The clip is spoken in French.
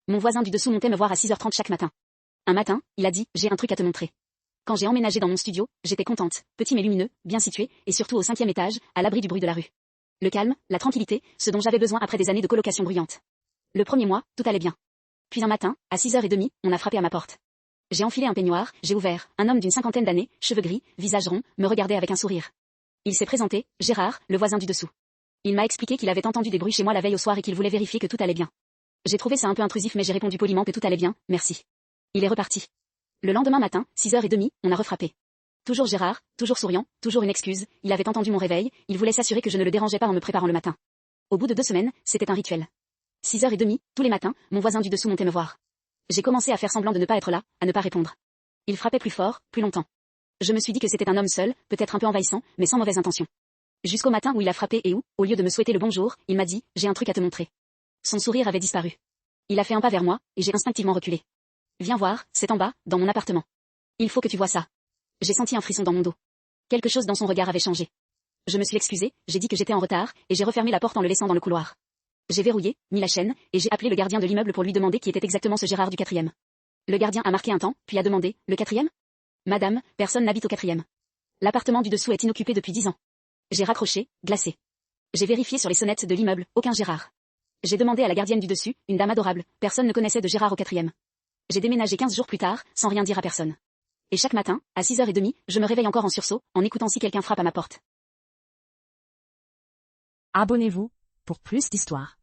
Mon voisin du dessous montait me voir à 6h30 chaque matin. Un matin, il a dit, j'ai un truc à te montrer. Quand j'ai emménagé dans mon studio, j'étais contente, petit mais lumineux, bien situé, et surtout au 5e étage, à l'abri du bruit de la rue. Le calme, la tranquillité, ce dont j'avais besoin après des années de colocation bruyante. Le premier mois, tout allait bien. Puis un matin, à 6h30, on a frappé à ma porte. J'ai enfilé un peignoir, j'ai ouvert, un homme d'une 50aine d'années, cheveux gris, visage rond, me regardait avec un sourire. Il s'est présenté, Gérard, le voisin du dessous. Il m'a expliqué qu'il avait entendu des bruits chez moi la veille au soir et qu'il voulait vérifier que tout allait bien. J'ai trouvé ça un peu intrusif mais j'ai répondu poliment que tout allait bien, merci. Il est reparti. Le lendemain matin, 6h30, on a refrappé. Toujours Gérard, toujours souriant, toujours une excuse, il avait entendu mon réveil, il voulait s'assurer que je ne le dérangeais pas en me préparant le matin. Au bout de 2 semaines, c'était un rituel. 6h30, tous les matins, mon voisin du dessous montait me voir. J'ai commencé à faire semblant de ne pas être là, à ne pas répondre. Il frappait plus fort, plus longtemps. Je me suis dit que c'était un homme seul, peut-être un peu envahissant, mais sans mauvaise intention. Jusqu'au matin où il a frappé et où, au lieu de me souhaiter le bonjour, il m'a dit, j'ai un truc à te montrer. Son sourire avait disparu. Il a fait un pas vers moi, et j'ai instinctivement reculé. Viens voir, c'est en bas, dans mon appartement. Il faut que tu vois ça. J'ai senti un frisson dans mon dos. Quelque chose dans son regard avait changé. Je me suis excusée, j'ai dit que j'étais en retard, et j'ai refermé la porte en le laissant dans le couloir. J'ai verrouillé, mis la chaîne, et j'ai appelé le gardien de l'immeuble pour lui demander qui était exactement ce Gérard du 4e. Le gardien a marqué un temps, puis a demandé, le 4e ? Madame, personne n'habite au 4e. L'appartement du dessous est inoccupé depuis 10 ans. J'ai raccroché, glacé. J'ai vérifié sur les sonnettes de l'immeuble, aucun Gérard. J'ai demandé à la gardienne du dessus, une dame adorable, personne ne connaissait de Gérard au 4e. J'ai déménagé 15 jours plus tard, sans rien dire à personne. Et chaque matin, à 6h30, je me réveille encore en sursaut, en écoutant si quelqu'un frappe à ma porte. Abonnez-vous pour plus d'histoires.